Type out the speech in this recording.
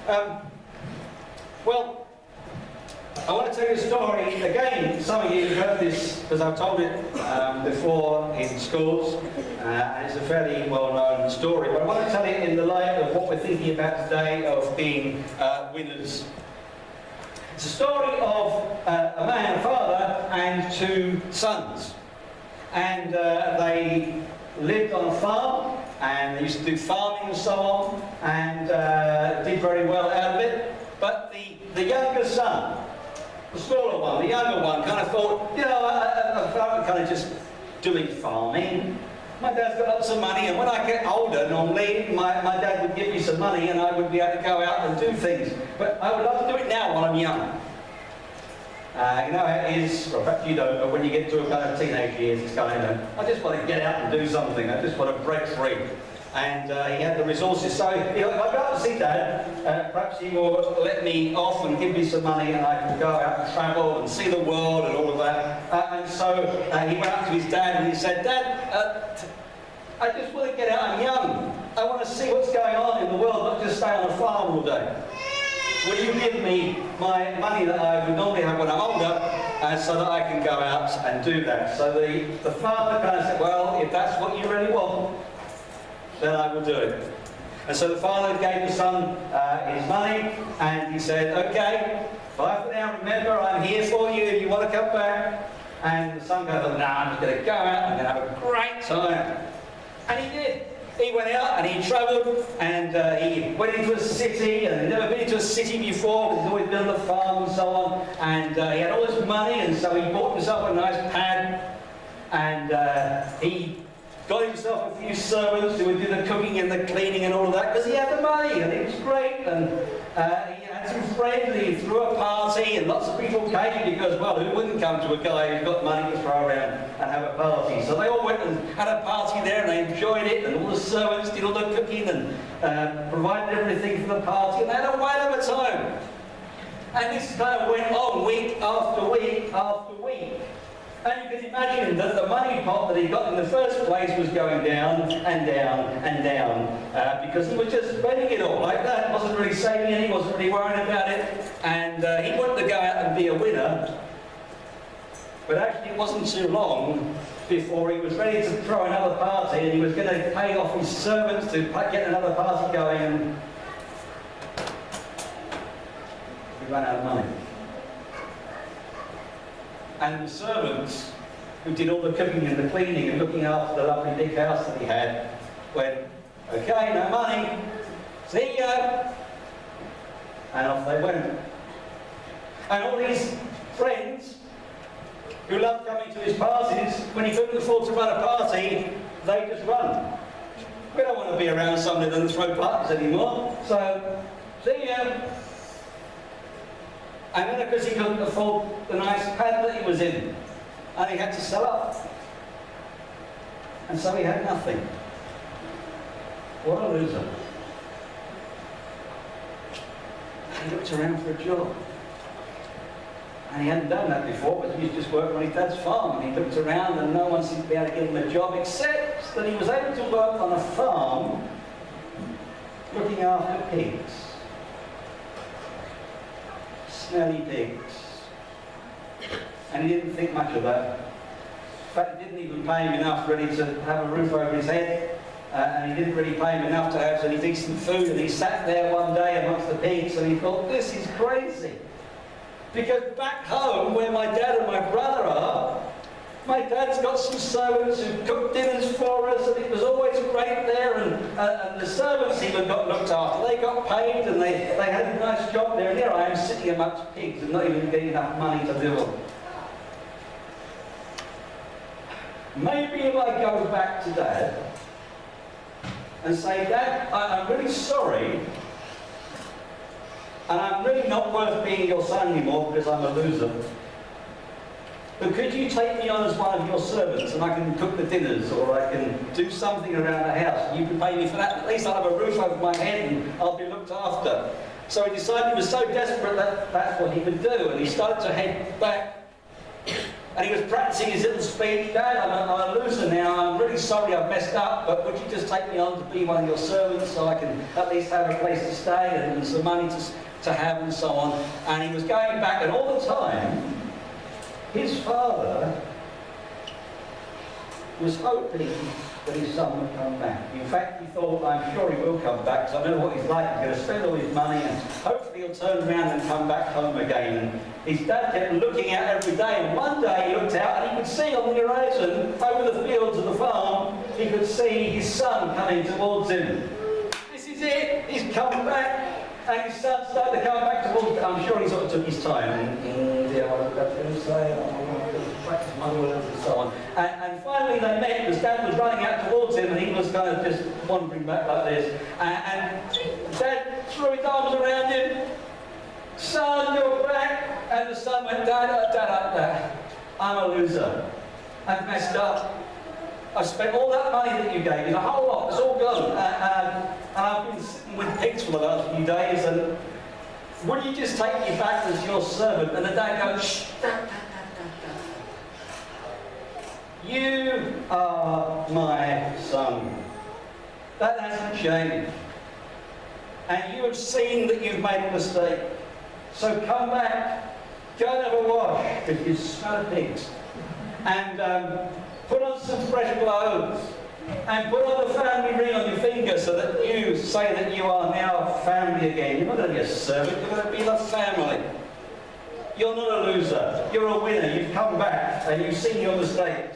Um, well, I want to tell you a story. Again, some of you have heard this because I've told it before in schools, and it's a fairly well-known story. But I want to tell it in the light of what we're thinking about today of being winners. It's a story of a man, a father, and two sons. And they lived on a farm, and they used to do farming and so on, and did very well out of it. But the younger son, the smaller one, the younger one, kind of thought, you know, I'm kind of just doing farming. My dad's got lots of money, and when I get older, normally, my dad would give me some money, and I would be able to go out and do things. But I would like to do it now while I'm young. You know how it is, or perhaps you don't, but when you get to a kind of teenage years, it's kind of, I just want to get out and do something. I just want to break free. And he had the resources. So, you know, if I go out to see Dad, perhaps he will let me off and give me some money, and I can go out and travel and see the world and all of that. And so he went up to his dad and he said, Dad, I just want to get out. I'm young. I want to see what's going on in the world, not just stay on a farm all day. Will you give me my money that I would normally have when I'm older, so that I can go out and do that? So the father kind of said, well, if that's what you really want, then I will do it. And so the father gave the son his money, and he said, okay, bye for now, remember, I'm here for you if you want to come back. And the son goes, no, I'm just going to go out, I'm going to have a great time. And he did. He went out and he travelled, and he went into a city, and he'd never been into a city before, but he'd always been on the farm and so on. And he had all this money, and so he bought himself a nice pad, and he got himself a few servants who would do the cooking and the cleaning and all of that, because he had the money, and it was great. And he had some friends, and he threw a party, and lots of people came, because, well, who wouldn't come to a guy who's got money to throw around and have a party? So they all went and had a party there, and they enjoyed it, and all the servants did all the cooking and provided everything for the party, and they had a whale of a time. And this kind of went on week after week after week. And you can imagine that the money pot that he got in the first place was going down and down and down, because he was just spending it all like that. Wasn't really saving any, wasn't really worrying about it. And he wanted to go out and be a winner. But actually it wasn't too long before he was ready to throw another party, and he was going to pay off his servants to get another party going, and he ran out of money. And the servants, who did all the cooking and the cleaning and looking after the lovely big house that he had, went, okay, no money, see ya! And off they went. And all these friends, who loved coming to his parties, when he couldn't afford to run a party, they just run. We don't want to be around somebody that doesn't throw parties anymore, so see ya! And then, because he couldn't afford the nice pad that he was in, and he had to sell up. And so he had nothing. What a loser. He looked around for a job. And he hadn't done that before, but he just worked on his dad's farm. And he looked around, and no one seemed to be able to give him a job, except that he was able to work on a farm looking after pigs. Smelly pigs. And he didn't think much of that. In fact, he didn't even pay him enough really to have a roof over his head, and he didn't really pay him enough to have any decent food, and he sat there one day amongst the pigs and he thought, this is crazy. Because back home, where my dad and my brother are, my dad's got some servants who cook dinners for us, and it was always great there, and the servants even got looked after. They got paid, and they had a nice job there, and here I am sitting amongst pigs and not even getting enough money to do it. Maybe if I go back to Dad and say, Dad, I'm really sorry, and I'm really not worth being your son anymore because I'm a loser. But could you take me on as one of your servants, and I can cook the dinners, or I can do something around the house, and you can pay me for that? At least I'll have a roof over my head and I'll be looked after. So he decided he was so desperate that that's what he would do, and he started to head back And he was practicing his little speech. Dad, I'm a loser now. I'm really sorry I've messed up, but would you just take me on to be one of your servants so I can at least have a place to stay and some money to have and so on. And he was going back, and all the time, his father was hoping that his son would come back. In fact, he thought, I'm sure he will come back, because I know what he's like. He's going to spend all his money, and hopefully he'll turn around and come back home again. And his dad kept looking out every day, and one day he looked out, and he could see on the horizon, over the fields of the farm, he could see his son coming towards him. This is it, he's come back. And his son started to come back towards him. I'm sure he sort of took his time. And I was going to say, practice my words and so on. And finally they met, because Dad was running out towards him, and he was kind of just wandering back like this. And Dad threw his arms around him. Son, you're back. And the son went, Dad, I'm a loser. I've messed up. I've spent all that money that you gave me, the whole lot, it's all gone. And I've been sitting with pigs for the last few days, and would you just take me back as your servant? And the dad goes, shh, you are my son. That hasn't changed. And you have seen that you've made a mistake. So come back, go and have a wash, because you smell of pigs. And put on some fresh clothes, and put on the family ring on your finger so that you say that you are now family again. You're not going to be a servant, you're going to be the family. You're not a loser, you're a winner. You've come back and you've seen your mistakes.